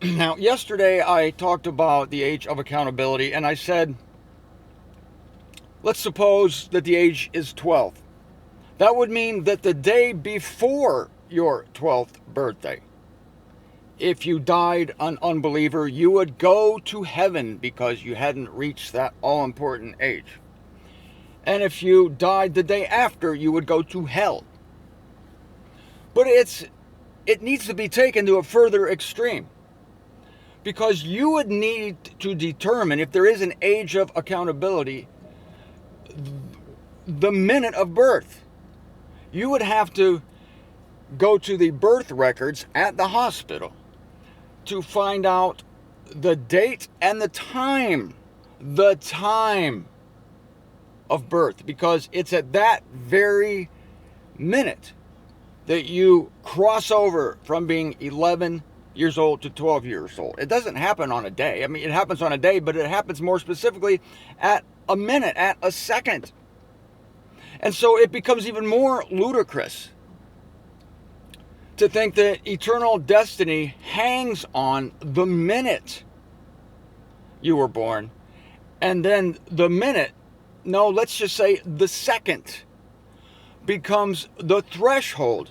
Now, yesterday I talked about the age of accountability, and I said, let's suppose that the age is 12. That would mean that the day before your 12th birthday, if you died an unbeliever, you would go to heaven because you hadn't reached that all important age. And if you died the day after, you would go to hell. But it needs to be taken to a further extreme, because you would need to determine if there is an age of accountability the minute of birth. You would have to go to the birth records at the hospital to find out the date and the time of birth, because it's at that very minute that you cross over from being 11 years old to 12 years old. It doesn't happen on a day. I mean, it happens on a day, but it happens more specifically at a minute, at a second. And so it becomes even more ludicrous to think that eternal destiny hangs on the minute you were born, and then the minute, no, let's just say the second, becomes the threshold,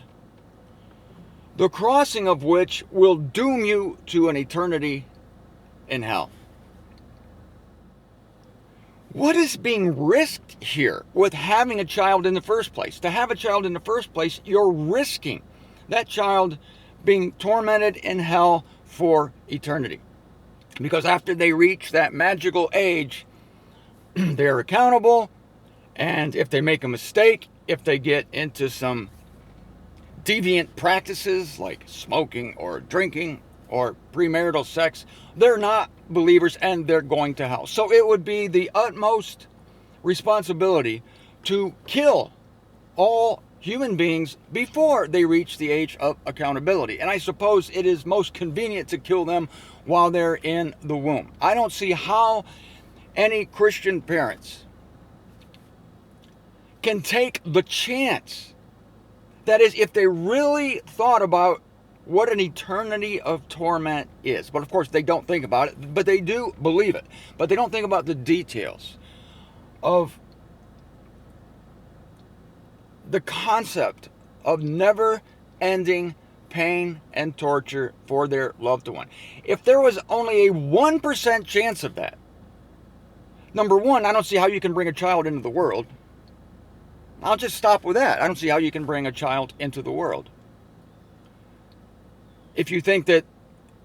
the crossing of which will doom you to an eternity in hell. What is being risked here with having a child in the first place? To have a child in the first place, you're risking that child being tormented in hell for eternity. Because after they reach that magical age, they're accountable, and if they make a mistake, if they get into some deviant practices like smoking or drinking or premarital sex, they're not believers and they're going to hell. So it would be the utmost responsibility to kill all human beings before they reach the age of accountability. And I suppose it is most convenient to kill them while they're in the womb. I don't see how any Christian parents can take the chance. That is, if they really thought about what an eternity of torment is. But of course, they don't think about it, but they do believe it. But they don't think about the details of the concept of never-ending pain and torture for their loved one. If there was only a 1% chance of that, number one, I don't see how you can bring a child into the world. I'll just stop with that. I don't see how you can bring a child into the world. If you think that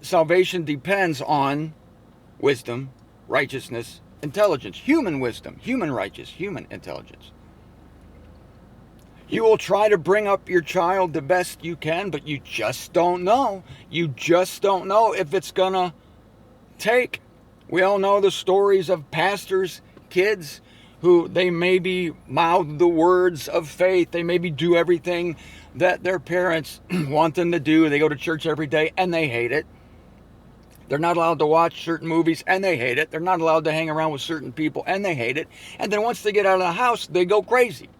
salvation depends on wisdom, righteousness, intelligence, human wisdom, human righteousness, human intelligence. You will try to bring up your child the best you can, but you just don't know. You just don't know if it's gonna take. We all know the stories of pastors' kids who they maybe mouth the words of faith. They maybe do everything that their parents want them to do. They go to church every day and they hate it. They're not allowed to watch certain movies and they hate it. They're not allowed to hang around with certain people and they hate it. And then once they get out of the house, they go crazy.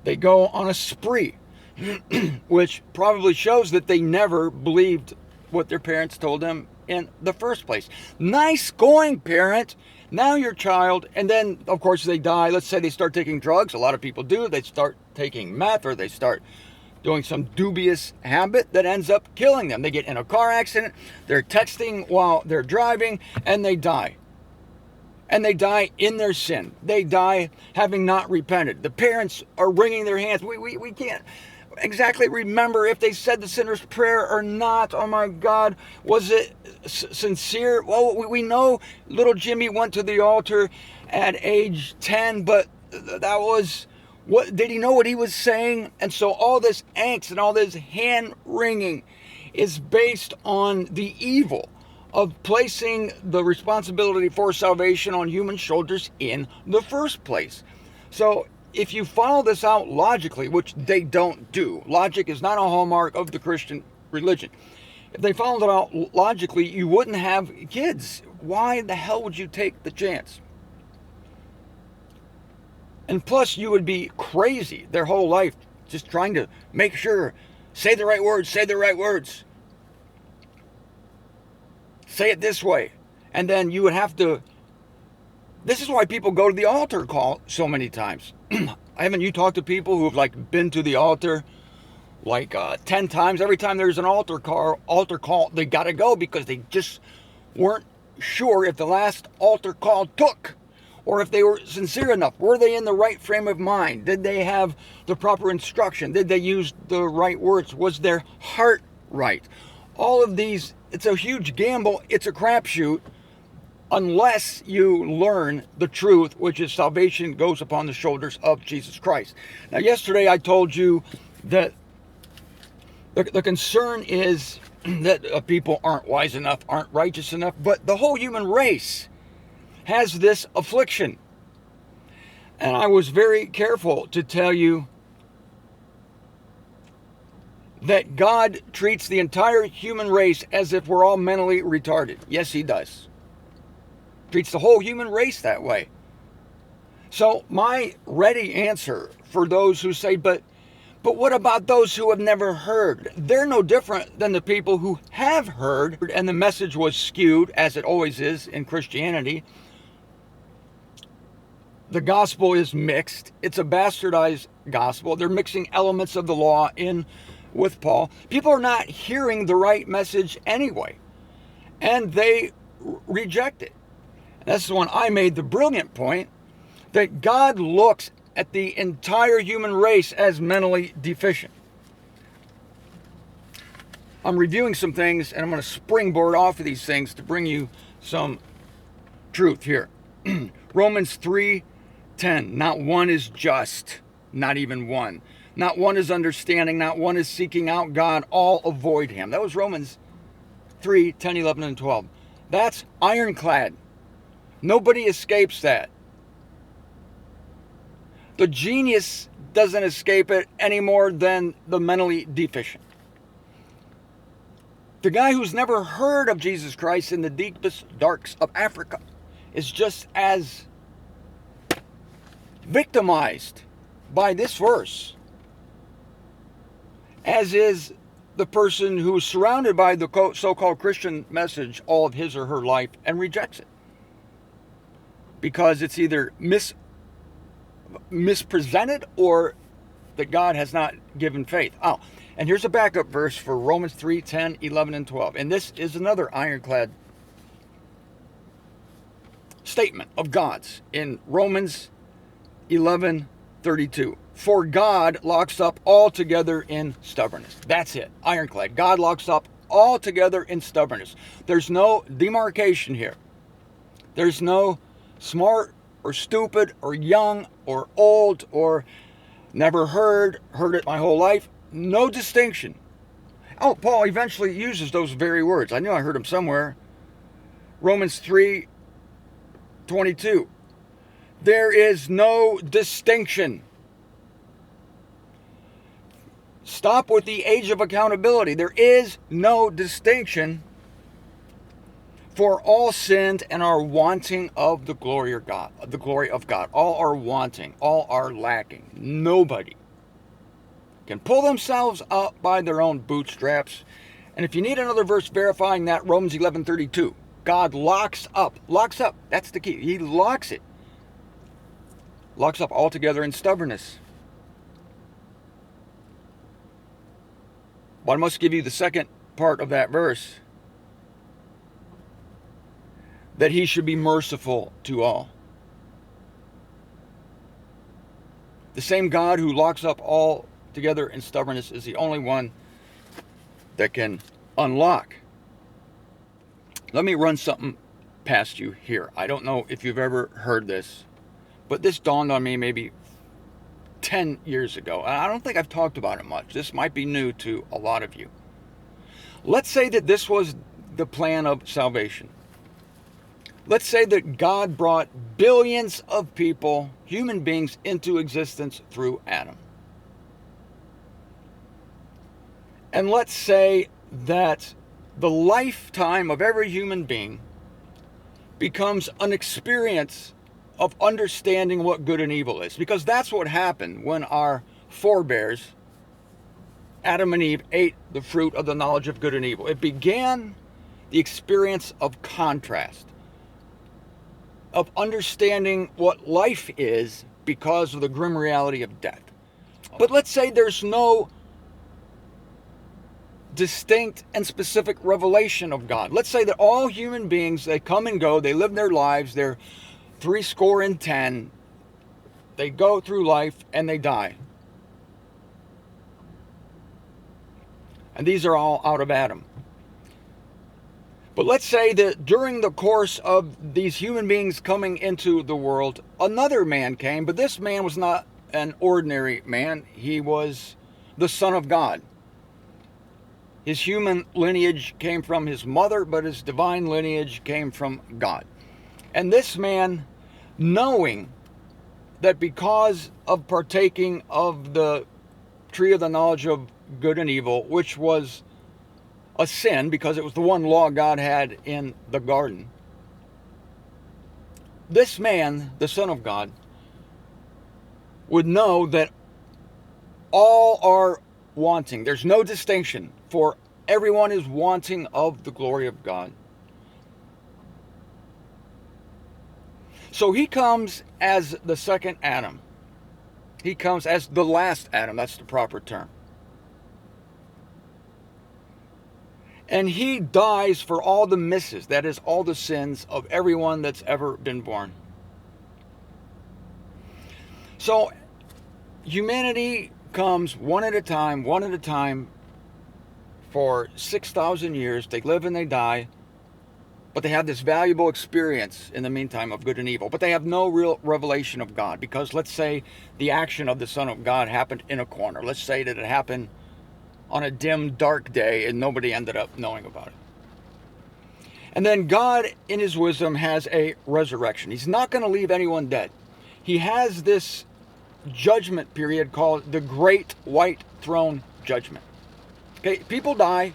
They go on a spree, which probably shows that they never believed what their parents told them in the first place. Nice going, parent. Now your child, and then of course they die. Let's say they start taking drugs. A lot of people do. They start taking meth, or they start doing some dubious habit that ends up killing them. They get in a car accident. They're texting while they're driving, and they die. And they die in their sin. They die having not repented. The parents are wringing their hands. We can't exactly remember if they said the sinner's prayer or not. Oh my God, was it sincere? Well, we know little Jimmy went to the altar at age 10, but that was, what did he know what he was saying? And so all this angst and all this hand wringing is based on the evil of placing the responsibility for salvation on human shoulders in the first place. So if you follow this out logically, which they don't do, logic is not a hallmark of the Christian religion. If they followed it out logically, you wouldn't have kids. Why the hell would you take the chance? And plus, you would be crazy their whole life just trying to make sure, say the right words, say the right words. say it this way. And then you would have to, this is why people go to the altar call so many times. Haven't you talked to people who have like been to the altar like 10 times? Every time there's an altar call, they got to go because they just weren't sure if the last altar call took, or if they were sincere enough. Were they in the right frame of mind? Did they have the proper instruction? Did they use the right words? Was their heart right? All of these, it's a huge gamble. It's a crapshoot unless you learn the truth, which is salvation goes upon the shoulders of Jesus Christ. Now, yesterday I told you that the concern is that people aren't wise enough, aren't righteous enough, but the whole human race has this affliction. And I was very careful to tell you that God treats the entire human race as if we're all mentally retarded. Yes, he does. Treats the whole human race that way. So my ready answer for those who say, but what about those who have never heard? They're no different than the people who have heard, and the message was skewed, as it always is in Christianity. The gospel is mixed. It's a bastardized gospel. They're mixing elements of the law in with Paul. People are not hearing the right message anyway, and they reject it. That's when I made the brilliant point that God looks at the entire human race as mentally deficient. I'm reviewing some things, and I'm going to springboard off of these things to bring you some truth here. Romans 3:10, not one is just, not even one. Not one is understanding, not one is seeking out God, all avoid him. That was Romans 3:10, 11, and 12. That's ironclad. Nobody escapes that. The genius doesn't escape it any more than the mentally deficient. The guy who's never heard of Jesus Christ in the deepest darks of Africa is just as victimized by this verse as is the person who is surrounded by the so-called Christian message all of his or her life and rejects it. Because it's either mispresented or that God has not given faith. Oh, and here's a backup verse for Romans 3:10, 11, and 12. And this is another ironclad statement of God's in Romans 11:32. For God locks up altogether in stubbornness. That's it. Ironclad. God locks up altogether in stubbornness. There's no demarcation here. There's no smart or stupid or young or old or never heard it my whole life. No distinction. Oh, Paul eventually uses those very words. I knew I heard them somewhere. Romans 3:22. There is no distinction. Stop with the age of accountability. There is no distinction. For all sinned and are wanting of the glory of God. The glory of God. All are wanting. All are lacking. Nobody can pull themselves up by their own bootstraps. And if you need another verse verifying that, Romans 11:32. God locks up. Locks up. That's the key. He locks it. Locks up altogether in stubbornness. But I must give you the second part of that verse. That he should be merciful to all. The same God who locks up all together in stubbornness is the only one that can unlock. Let me run something past you here. I don't know if you've ever heard this, but this dawned on me maybe 10 years ago. And I don't think I've talked about it much. This might be new to a lot of you. Let's say that this was the plan of salvation. Let's say that God brought billions of people, human beings, into existence through Adam. And let's say that the lifetime of every human being becomes an experience of understanding what good and evil is. Because that's what happened when our forebears, Adam and Eve, ate the fruit of the knowledge of good and evil. It began the experience of contrast, of understanding what life is because of the grim reality of death. But let's say there's no distinct and specific revelation of God. Let's say that all human beings, they come and go, they live their lives, they're 70, they go through life and they die. And these are all out of Adam. But let's say that during the course of these human beings coming into the world, another man came, but this man was not an ordinary man. He was the Son of God. His human lineage came from his mother, but his divine lineage came from God. And this man, knowing that because of partaking of the tree of the knowledge of good and evil, which was a sin because it was the one law God had in the garden, this man, the Son of God, would know that all are wanting. There's no distinction, for everyone is wanting of the glory of God. So he comes as the second Adam. He comes as the last Adam. That's the proper term. And he dies for all the misses, that is, all the sins of everyone that's ever been born. So humanity comes one at a time, for 6,000 years. They live and they die, but they have this valuable experience in the meantime of good and evil. But they have no real revelation of God, because let's say the action of the Son of God happened in a corner. Let's say that it happened on a dim, dark day and nobody ended up knowing about it. And then God, in his wisdom, has a resurrection. He's not going to leave anyone dead. He has this judgment period called the Great White Throne Judgment. Okay, people die.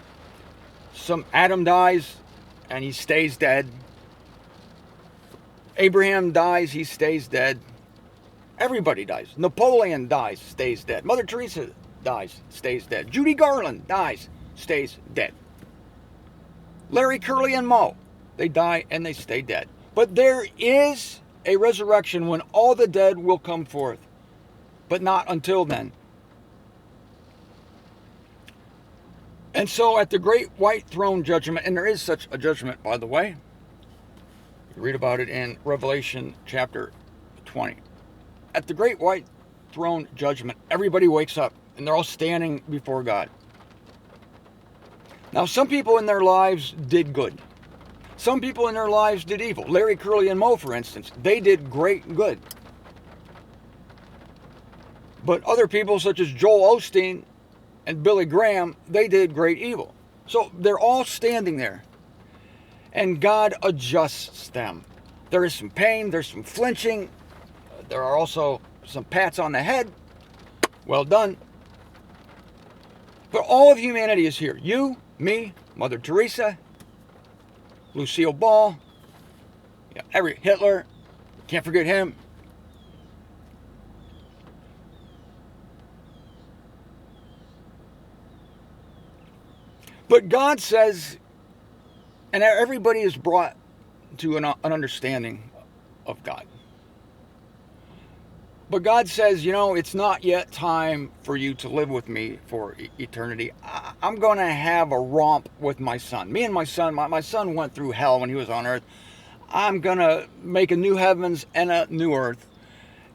Adam dies and he stays dead. Abraham dies, he stays dead. Everybody dies. Napoleon dies, stays dead. Mother Teresa dies, stays dead. Judy Garland dies, stays dead. Larry, Curly, and Moe, they die and they stay dead. But there is a resurrection when all the dead will come forth, but not until then. And so at the Great White Throne Judgment, and there is such a judgment, by the way, you read about it in Revelation chapter 20. At the Great White Throne Judgment, everybody wakes up and they're all standing before God. Now, some people in their lives did good. Some people in their lives did evil. Larry, Curly, and Moe, for instance, they did great good. But other people, such as Joel Osteen and Billy Graham, they did great evil. So they're all standing there. And God adjusts them. There is some pain, there's some flinching. There are also some pats on the head. Well done. But all of humanity is here. You, me, Mother Teresa, Lucille Ball, Hitler, can't forget him. But God says, and everybody is brought to an understanding of God. But God says, it's not yet time for you to live with me for eternity. I'm going to have a romp with my son. Me and my son, my son went through hell when he was on earth. I'm going to make a new heavens and a new earth.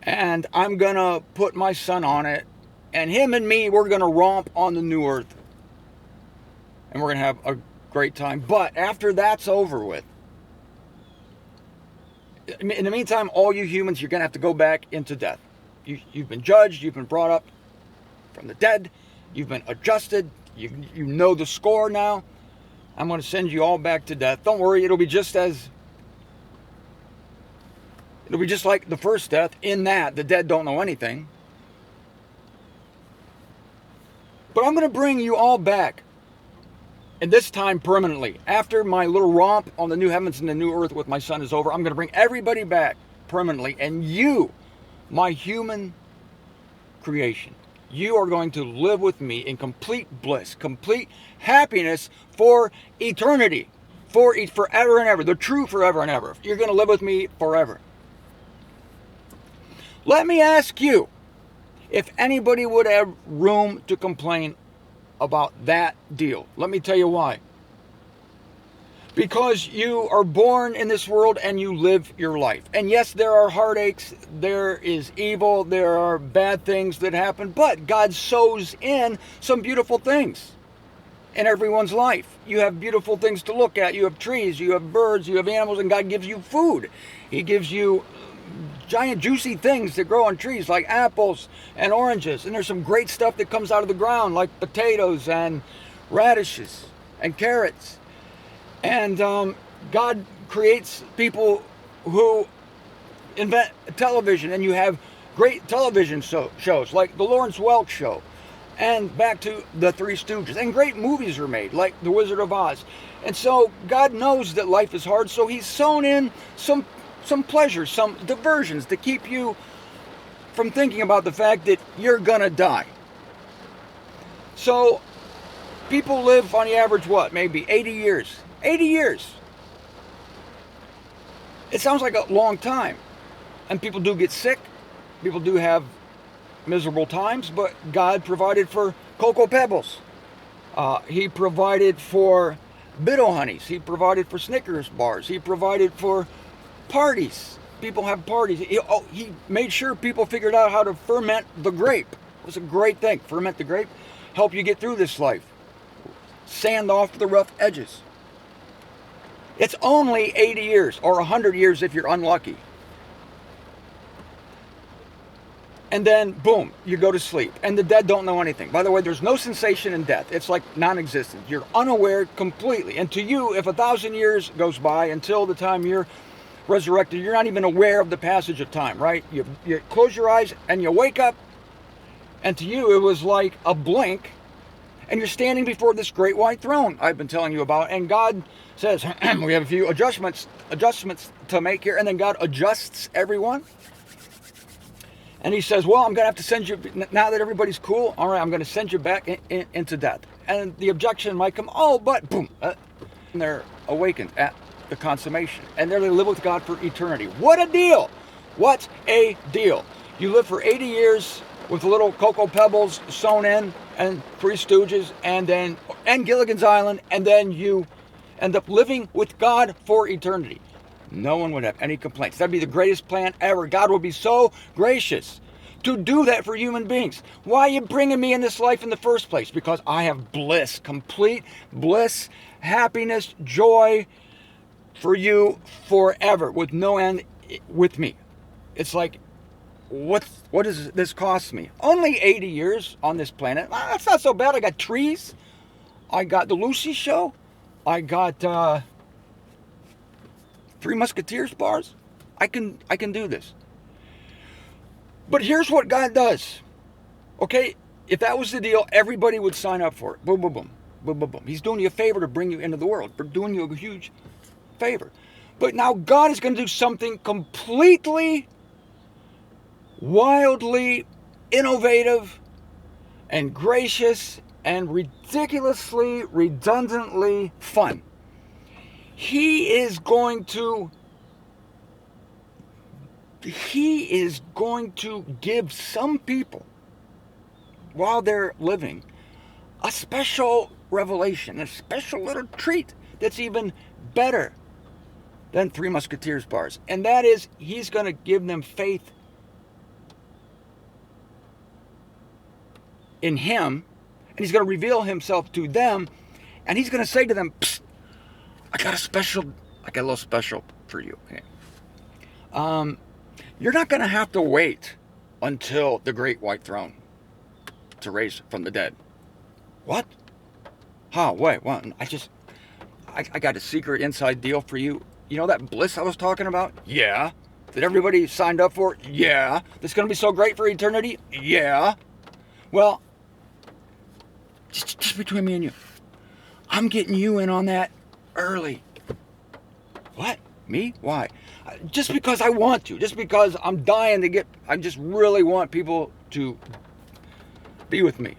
And I'm going to put my son on it. And him and me, we're going to romp on the new earth. And we're going to have a great time. But after that's over with, in the meantime, all you humans, you're going to have to go back into death. You've been judged. You've been brought up from the dead. You've been adjusted. You know the score now. I'm going to send you all back to death. Don't worry. It'll be just like the first death, in that the dead don't know anything. But I'm going to bring you all back. And this time permanently. After my little romp on the new heavens and the new earth with my son is over, I'm going to bring everybody back permanently. And you, my human creation, you are going to live with me in complete bliss, complete happiness for eternity. forever and ever. The true forever and ever. You're going to live with me forever. Let me ask you, if anybody would have room to complain about that deal. Let me tell you why. Because you are born in this world and you live your life. And yes, there are heartaches, there is evil, there are bad things that happen, but God sows in some beautiful things in everyone's life. You have beautiful things to look at. You have trees, you have birds, you have animals, and God gives you food. He gives you giant juicy things that grow on trees like apples and oranges. And there's some great stuff that comes out of the ground like potatoes and radishes and carrots. And God creates people who invent television, and you have great television shows like the Lawrence Welk Show and back to the Three Stooges. And great movies are made like The Wizard of Oz. And so God knows that life is hard, so he's sown in some pleasure, some diversions to keep you from thinking about the fact that you're gonna die. So people live on the average, what, maybe 80 years. 80 years. It sounds like a long time. And people do get sick. People do have miserable times, but God provided for Cocoa Pebbles. He provided for Bit-O-Honeys. He provided for Snickers bars. He provided for parties. People have parties. He made sure people figured out how to ferment the grape. It was a great thing. Ferment the grape. Help you get through this life. Sand off the rough edges. It's only 80 years or 100 years if you're unlucky. And then, boom, you go to sleep. And the dead don't know anything. By the way, there's no sensation in death. It's like non-existent. You're unaware completely. And to you, if 1,000 years goes by until the time you're resurrected, you're not even aware of the passage of time, right? You close your eyes and you wake up. And to you, it was like a blink. And you're standing before this great white throne I've been telling you about. And God says, we have a few adjustments to make here. And then God adjusts everyone. And he says, well, I'm going to have to send you, now that everybody's cool, all right, I'm going to send you back into death. And the objection might come, oh, but boom. And they're awakened at the consummation. And they're going to live with God for eternity. What a deal. What a deal. You live for 80 years with little Cocoa Pebbles sewn in, and Three Stooges, and Gilligan's Island, and then you end up living with God for eternity. No one would have any complaints. That'd be the greatest plan ever. God would be so gracious to do that for human beings. Why are you bringing me in this life in the first place? Because I have bliss, complete bliss, happiness, joy for you forever with no end with me. It's like, what does this cost me? Only 80 years on this planet. That's not so bad. I got trees. I got the Lucy Show. I got Three Musketeers bars. I can do this. But here's what God does. Okay, if that was the deal, everybody would sign up for it. Boom, boom, boom, boom, boom, boom. He's doing you a favor to bring you into the world. We're doing you a huge favor. But now God is going to do something completely, wildly innovative and gracious and ridiculously, redundantly fun. He is going to give some people, while they're living, a special revelation, a special little treat that's even better than Three Musketeers bars. And that is, he's going to give them faith in him, and he's going to reveal himself to them, and he's going to say to them, psst, I got a little special for you. Okay. You're not going to have to wait until the great white throne to raise from the dead. What? Huh, wait, what? I got a secret inside deal for you. You know that bliss I was talking about? Yeah. That everybody signed up for? Yeah. That's going to be so great for eternity? Yeah. Well, just between me and you, I'm getting you in on that early. What? Me? Why? Just because I want to. Just because I'm dying to get... I just really want people to be with me.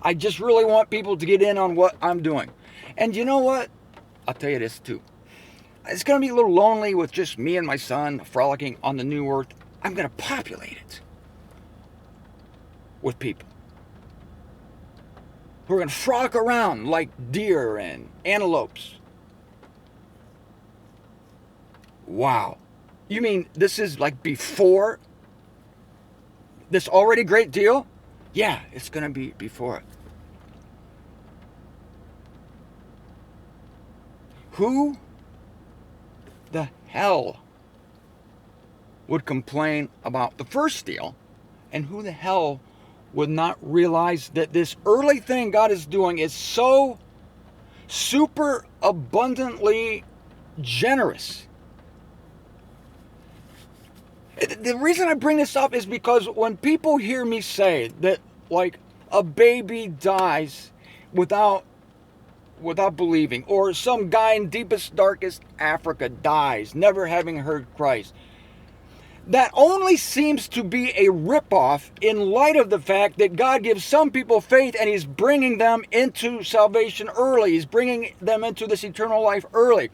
I just really want people to get in on what I'm doing. And you know what? I'll tell you this too. It's going to be a little lonely with just me and my son frolicking on the new earth. I'm going to populate it with people who are going to frolic around like deer and antelopes. Wow. You mean this is like before this already great deal? Yeah, it's going to be before it. Who the hell would complain about the first deal, and who the hell would not realize that this early thing God is doing is so super abundantly generous? The reason I bring this up is because when people hear me say that, like, a baby dies without believing, or some guy in deepest, darkest Africa dies, never having heard Christ, that only seems to be a ripoff in light of the fact that God gives some people faith and He's bringing them into salvation early. He's bringing them into this eternal life early.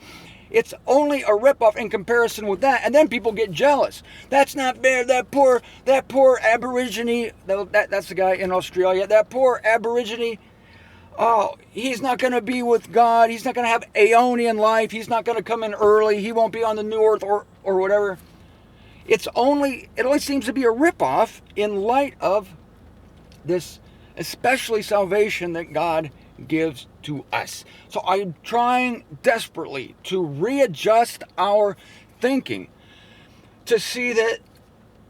It's only a ripoff in comparison with that, and then people get jealous. That's not fair. That poor Aborigine. That's the guy in Australia. That poor Aborigine. Oh, he's not going to be with God. He's not going to have Aeonian life. He's not going to come in early. He won't be on the new earth or whatever. It only seems to be a ripoff in light of this, especially salvation that God gives to us. So I'm trying desperately to readjust our thinking to see that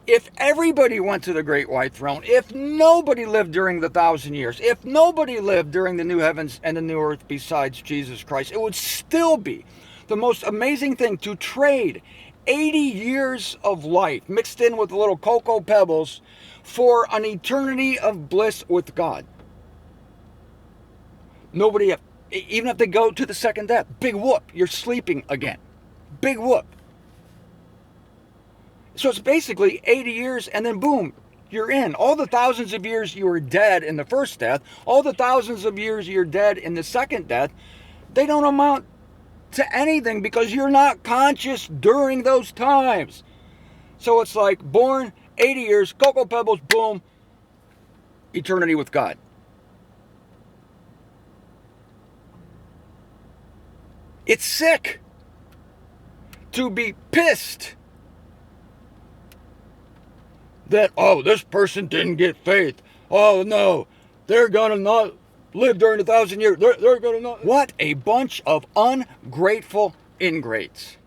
if everybody went to the great white throne, if nobody lived during the 1,000 years, if nobody lived during the new heavens and the new earth besides Jesus Christ, it would still be the most amazing thing to trade 80 years of life mixed in with little cocoa pebbles for an eternity of bliss with God. Nobody, even if they go to the second death, big whoop, you're sleeping again. Big whoop. So it's basically 80 years and then boom, you're in. All the thousands of years you were dead in the first death, all the thousands of years you're dead in the second death, they don't amount to anything because you're not conscious during those times. So it's like born, 80 years, cocoa pebbles, boom, eternity with God. It's sick to be pissed that, oh, this person didn't get faith. Oh, no, they're going to not live during 1,000 years. They're going to not. What a bunch of ungrateful ingrates.